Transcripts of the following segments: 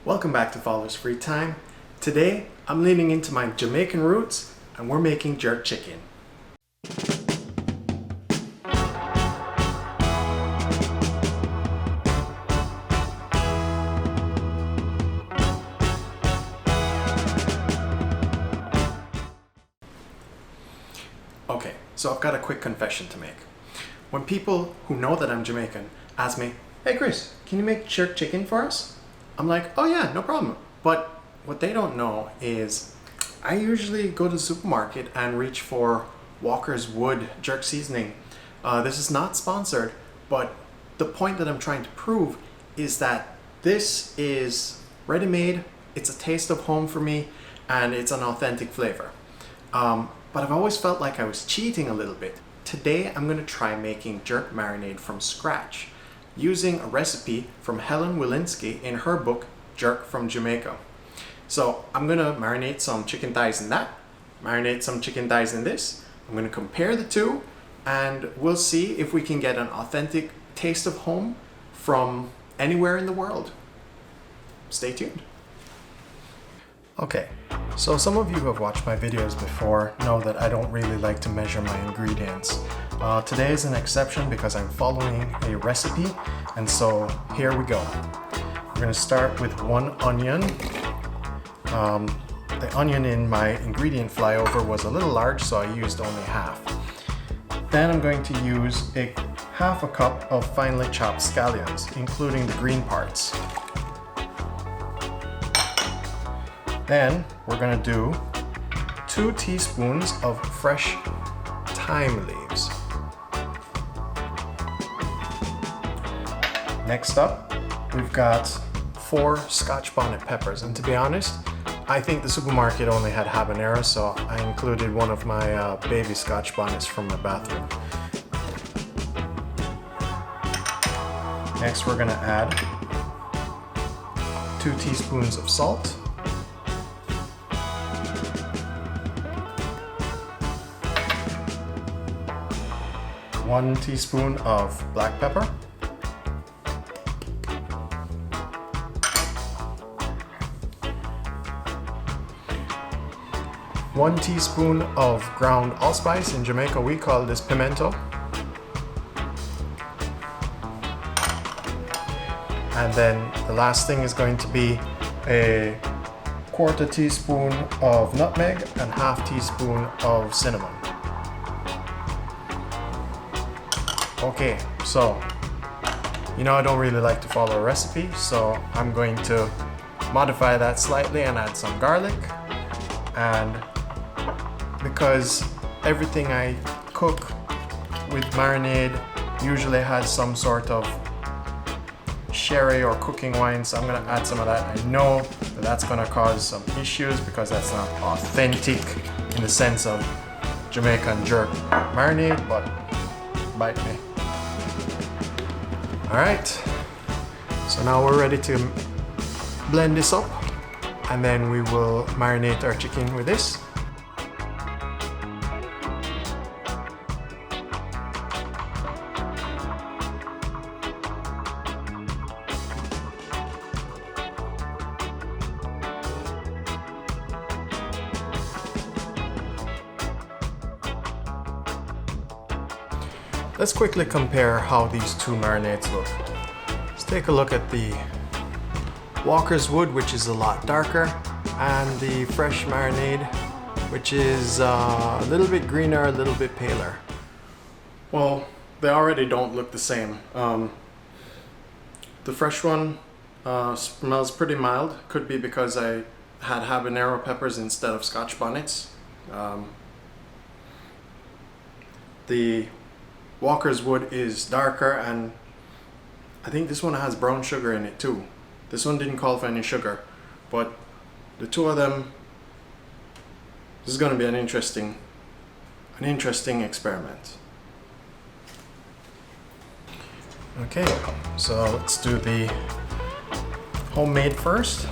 Welcome back to Fowler's Free Time. Today, I'm leaning into my Jamaican roots and we're making jerk chicken. Okay, so I've got a quick confession to make. When people who know that I'm Jamaican ask me, "Hey Chris, can you make jerk chicken for us?" I'm like, "Oh yeah, no problem." But what they don't know is I usually go to the supermarket and reach for Walker's Wood jerk seasoning. This is not sponsored, but the point that I'm trying to prove is that this is ready-made, it's a taste of home for me, and it's an authentic flavor. But I've always felt like I was cheating a little bit. Today I'm going to try making jerk marinade from scratch using a recipe from Helen Willinsky in her book Jerk from Jamaica. So I'm going to marinate some chicken thighs in that, marinate some chicken thighs in this. I'm going to compare the two and we'll see if we can get an authentic taste of home from anywhere in the world. Stay tuned. Okay, so some of you who have watched my videos before know that I don't really like to measure my ingredients. Today is an exception because I'm following a recipe, and so here we go. We're going to start with 1 onion. The onion in my ingredient flyover was a little large, so I used only half. Then I'm going to use half a cup of finely chopped scallions, including the green parts. Then we're going to do 2 teaspoons of fresh thyme leaves. Next up, we've got 4 scotch bonnet peppers, and to be honest, I think the supermarket only had habanero, so I included one of my baby scotch bonnets from my bathroom. Next, we're going to add 2 teaspoons of salt, 1 teaspoon of black pepper, 1 teaspoon of ground allspice. In Jamaica we call this pimento, and then the last thing is going to be a 1/4 teaspoon of nutmeg and 1/2 teaspoon of cinnamon. Okay, so you know I don't really like to follow a recipe, so I'm going to modify that slightly and add some garlic. And because everything I cook with marinade usually has some sort of sherry or cooking wine, so I'm going to add some of that. I know that that's going to cause some issues because that's not authentic in the sense of Jamaican jerk marinade, but bite me. Alright, so now we're ready to blend this up, and then we will marinate our chicken with this. Let's quickly compare how these 2 marinades look. Let's take a look at the Walker's Wood, which is a lot darker, and the fresh marinade, which is a little bit greener, a little bit paler. Well, they already don't look the same. The fresh one smells pretty mild. Could be because I had habanero peppers instead of scotch bonnets. The Walker's Wood is darker, and I think this one has brown sugar in it too. This one didn't call for any sugar, but the 2 of them, this is going to be an interesting experiment. Okay, so let's do the homemade first.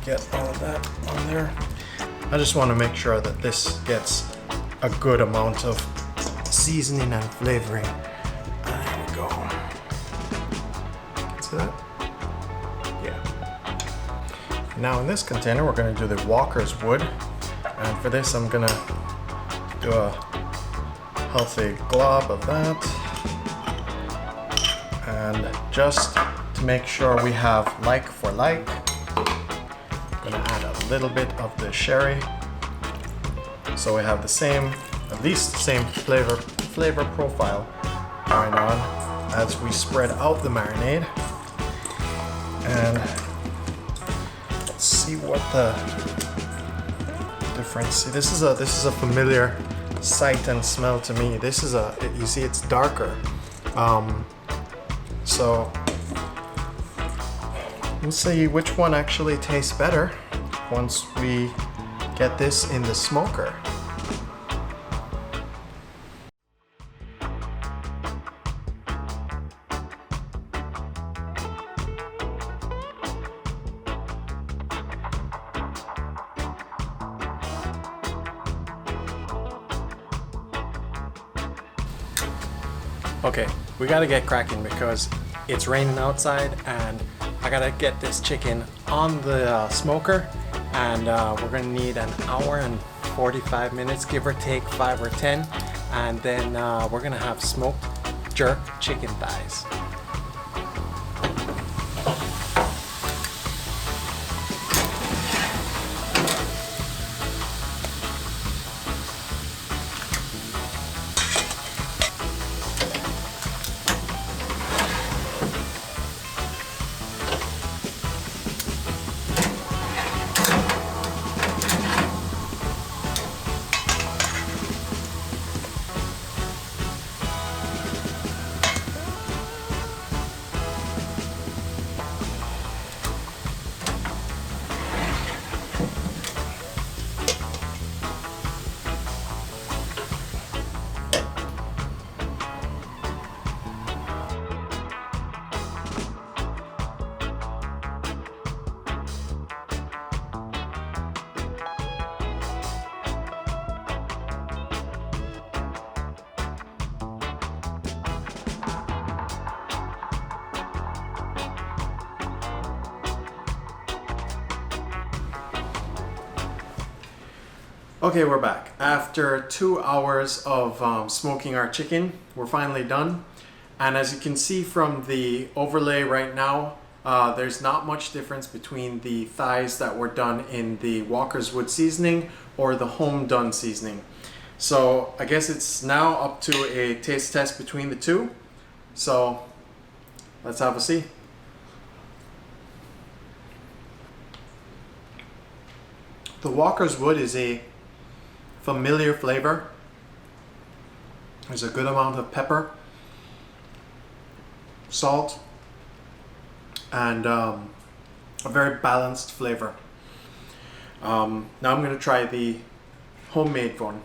Get all of that on there. I just want to make sure that this gets a good amount of seasoning and flavoring. There we go. See that? Yeah. Now in this container, we're gonna do the Walker's wood. And for this, I'm gonna do a healthy glob of that. And just to make sure we have like for like, I'm gonna add a little bit of the sherry. So we have the same, at least the same flavor profile going on as we spread out the marinade. And let's see what the difference. See, this is a familiar sight and smell to me. This is you see, it's darker. So we'll see which one actually tastes better once we get this in the smoker. Okay, we gotta get cracking because it's raining outside and I gotta get this chicken on the smoker, and we're gonna need an hour and 45 minutes, give or take 5 or 10, and then we're gonna have smoked jerk chicken thighs. Okay, we're back. After 2 hours of smoking our chicken, we're finally done. And as you can see from the overlay right now, there's not much difference between the thighs that were done in the Walker's Wood seasoning or the home done seasoning. So I guess it's now up to a taste test between the two. So let's have a see. The Walker's Wood is a familiar flavor. There's a good amount of pepper, salt, and a very balanced flavor. Now I'm going to try the homemade one.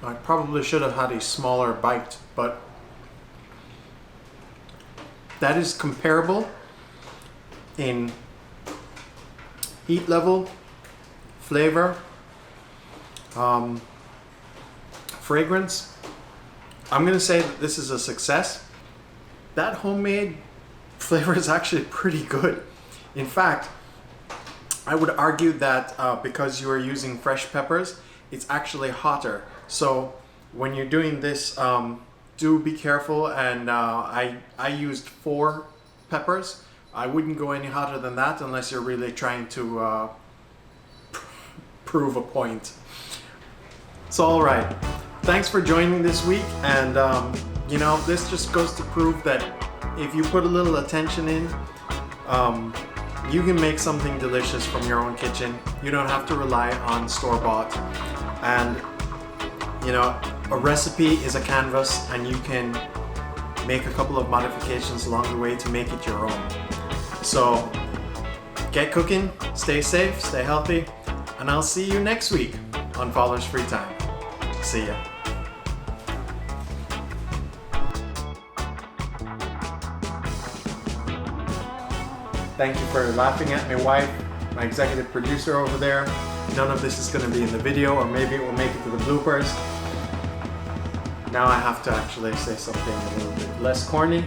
I probably should have had a smaller bite, but that is comparable in heat level, flavor, fragrance. I'm gonna say that this is a success. That homemade flavor is actually pretty good. In fact, I would argue that because you are using fresh peppers, it's actually hotter. So when you're doing this, do be careful, and I used 4 peppers. I wouldn't go any hotter than that unless you're really trying to prove a point. So alright, thanks for joining this week, and you know, this just goes to prove that if you put a little attention in, you can make something delicious from your own kitchen. You don't have to rely on store-bought. And you know, a recipe is a canvas, and you can make a couple of modifications along the way to make it your own. So get cooking, stay safe, stay healthy, and I'll see you next week on Fowler's Free Time. See ya. Thank you for laughing at my wife, my executive producer over there. None of this is going to be in the video, or maybe it will make it to the bloopers. Now I have to actually say something a little bit less corny.